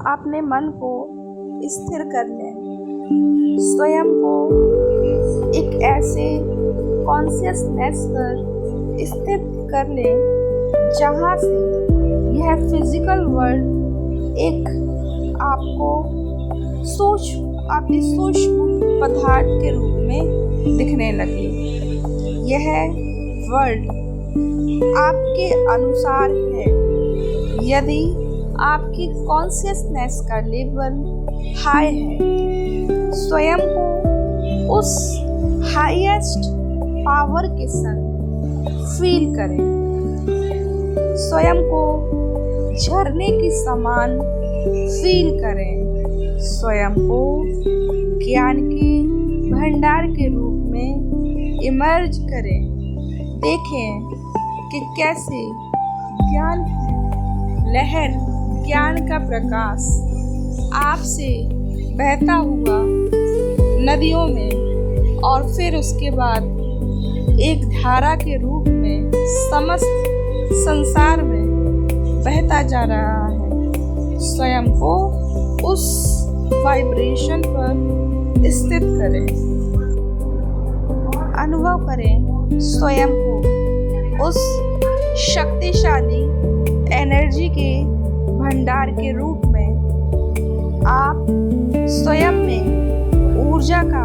अपने मन को स्थिर कर लें। स्वयं को एक ऐसे कॉन्शियसनेस पर स्थित कर लें जहाँ से यह फिजिकल वर्ल्ड एक आपको सूक्ष्म पदार्थ के रूप में दिखने लगे। यह वर्ल्ड आपके अनुसार है। यदि आपकी कॉन्शियसनेस का लेवल हाई है, स्वयं को उस हाईएस्ट पावर के संग फील करें। स्वयं को झरने की समान फील करें। स्वयं को ज्ञान के भंडार के रूप में इमर्ज करें। देखें कि कैसे ज्ञान की लहर, ज्ञान का प्रकाश आपसे बहता हुआ नदियों में और फिर उसके बाद एक धारा के रूप में समस्त संसार में बहता जा रहा है। स्वयं को उस वाइब्रेशन पर स्थित करें। अनुभव करें स्वयं को उस शक्तिशाली एनर्जी के भंडार के रूप में। आप स्वयं में ऊर्जा का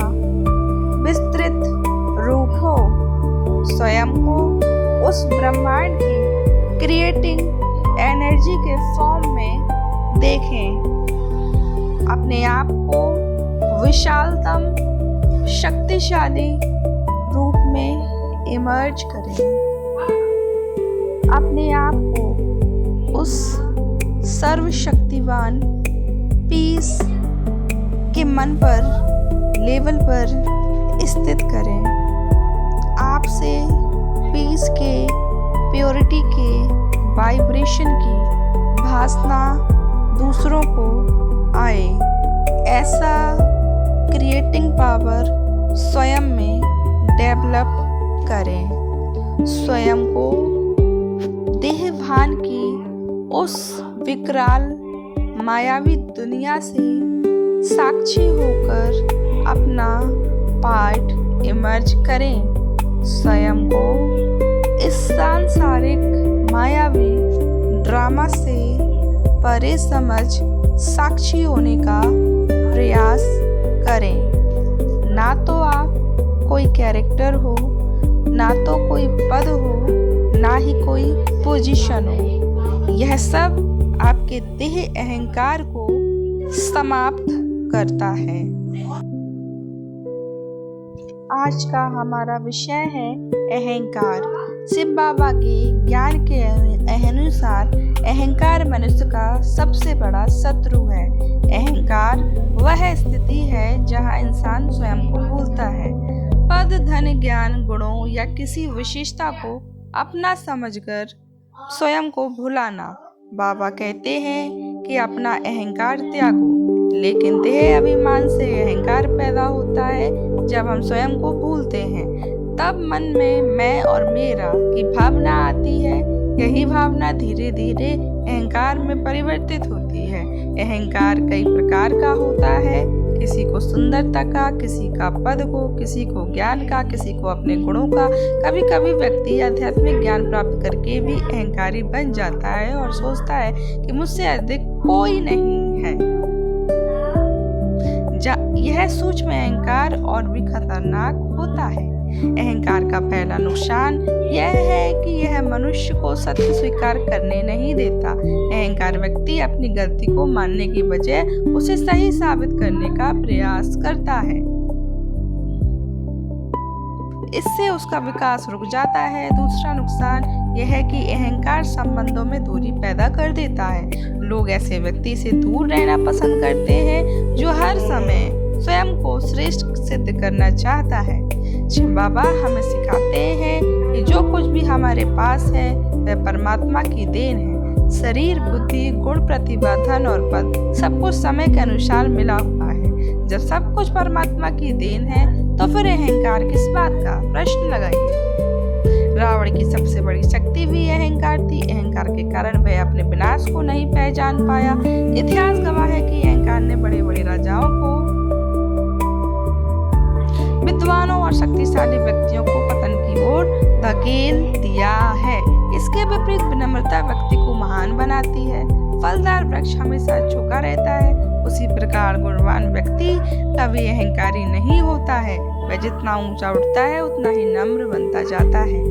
विस्तृत रूप हो। स्वयं को उस ब्रह्मांड की क्रिएटिंग एनर्जी के फॉर्म में देखें। अपने आप को विशालतम शक्तिशाली रूप में इमर्ज करें। अपने आप को उस सर्वशक्तिवान पीस के मन पर लेवल पर स्थित करें। आपसे पीस के, प्योरिटी के, वाइब्रेशन की भासना दूसरों को आए। ऐसा क्रिएटिंग पावर स्वयं में डेवलप करें। स्वयं को देह भान की उस विकराल मायावी दुनिया से साक्षी होकर अपना पार्ट इमर्ज करें। स्वयं को इस सांसारिक मायावी ड्रामा से परे समझ साक्षी होने का प्रयास करें। ना तो आप कोई कैरेक्टर हो, ना तो कोई पद हो, ना ही कोई पोजीशन हो। यह सब आपके देह अहंकार को समाप्त करता है। आज का हमारा विषय है अहंकार। शिव बाबा के ज्ञान के अनुसार अहंकार मनुष्य का सबसे बड़ा शत्रु है। अहंकार वह स्थिति है जहाँ इंसान स्वयं को भूलता है। पद, धन, ज्ञान, गुणों या किसी विशेषता को अपना समझकर स्वयं को भुलाना। बाबा कहते हैं कि अपना अहंकार त्यागो, लेकिन देह अभिमान से अहंकार पैदा होता है। जब हम स्वयं को भूलते हैं तब मन में मैं और मेरा की भावना आती है। यही भावना धीरे धीरे अहंकार में परिवर्तित होती है। अहंकार कई प्रकार का होता है, किसी को सुंदरता का, किसी का पद को, किसी को ज्ञान का, किसी को अपने गुणों का। कभी कभी व्यक्ति आध्यात्मिक ज्ञान प्राप्त करके भी अहंकारी बन जाता है और सोचता है कि मुझसे अधिक कोई नहीं है। यह सूक्ष्म अहंकार और भी खतरनाक होता है। अहंकार का पहला नुकसान यह है कि यह मनुष्य को सत्य स्वीकार करने नहीं देता। अहंकार व्यक्ति अपनी गलती को मानने की बजाय उसे सही साबित करने का प्रयास करता है। इससे उसका विकास रुक जाता है। दूसरा नुकसान यह है कि अहंकार संबंधों में दूरी पैदा कर देता है। लोग ऐसे व्यक्ति से दूर रहना पसंद करते हैं जो हर समय स्वयं को श्रेष्ठ सिद्ध करना चाहता है। शिव बाबा हमें सिखाते हैं कि जो कुछ भी हमारे पास है वह परमात्मा की देन है। शरीर, बुद्धि, गुण, प्रतिभा, धन और पद सब कुछ समय के अनुसार मिला हुआ है। जब सब कुछ परमात्मा की देन है तो फिर अहंकार किस बात का? प्रश्न लगाइए। रावण की सबसे बड़ी शक्ति भी अहंकार थी। अहंकार के कारण वह अपने विनाश को नहीं पहचान पाया। इतिहास गवाह है कि अहंकार ने बड़े बड़े राजाओं को, विद्वानों और शक्तिशाली व्यक्तियों को पतन की ओर धकेल दिया है। इसके विपरीत विनम्रता व्यक्ति को महान बनाती है। फलदार वृक्ष हमेशा झुका रहता है, उसी प्रकार गुणवान व्यक्ति कभी अहंकारी नहीं होता है। वह जितना ऊंचा उठता है उतना ही नम्र बनता जाता है।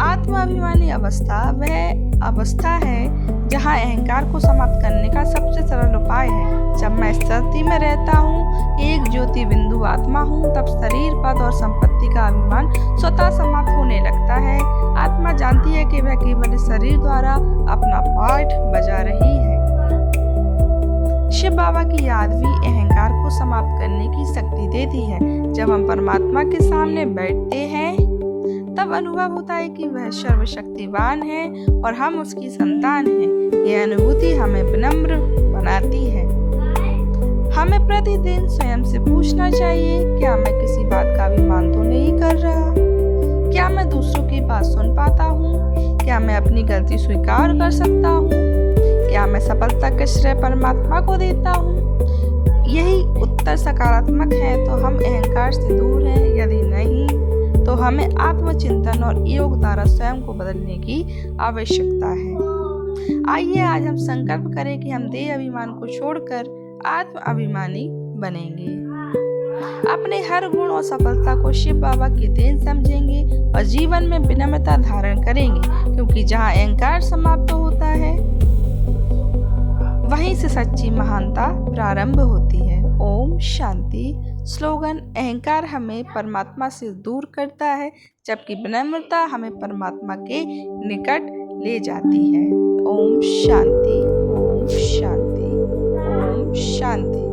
आत्माभिमानी अवस्था वह अवस्था है जहाँ अहंकार को समाप्त करने का सबसे सरल उपाय है। जब मैं स्थिति में रहता हूँ कि एक ज्योति बिंदु आत्मा हूँ, तब शरीर, पद और संपत्ति का अभिमान स्वतः समाप्त होने लगता है। आत्मा जानती है कि वह केवल इस शरीर द्वारा अपना पाठ बजा रही है। शिव बाबा की याद भी अहंकार को समाप्त करने की शक्ति देती है। जब हम परमात्मा के सामने बैठते हैं तब अनुभव होता है कि वह सर्वशक्तिवान है और हम उसकी संतान हैं। यह अनुभूति हमें विनम्र बनाती है। हमें प्रतिदिन स्वयं से पूछना चाहिए, क्या मैं किसी बात का अभिमान तो नहीं कर रहा? क्या मैं दूसरों की बात सुन पाता हूँ? क्या मैं अपनी गलती स्वीकार कर सकता हूँ? क्या मैं सफलता का श्रेय परमात्मा को देता हूँ? यही उत्तर सकारात्मक है तो हम अहंकार से दूर हैं, यदि नहीं तो हमें आत्मचिंतन और योग द्वारा स्वयं को बदलने की आवश्यकता है। आइए आज हम संकल्प करें कि हम देह अभिमान को छोड़कर आत्म अभिमानी बनेंगे। अपने हर गुण और सफलता को शिव बाबा की देन समझेंगे और जीवन में विनम्रता धारण करेंगे, क्योंकि जहाँ अहंकार समाप्त होता है वहीं से सच्ची महानता प्रारंभ होती है। ओम शांति। स्लोगन: अहंकार हमें परमात्मा से दूर करता है, जबकि विनम्रता हमें परमात्मा के निकट ले जाती है। ओम शांति, ओम शांति, ओम शांति।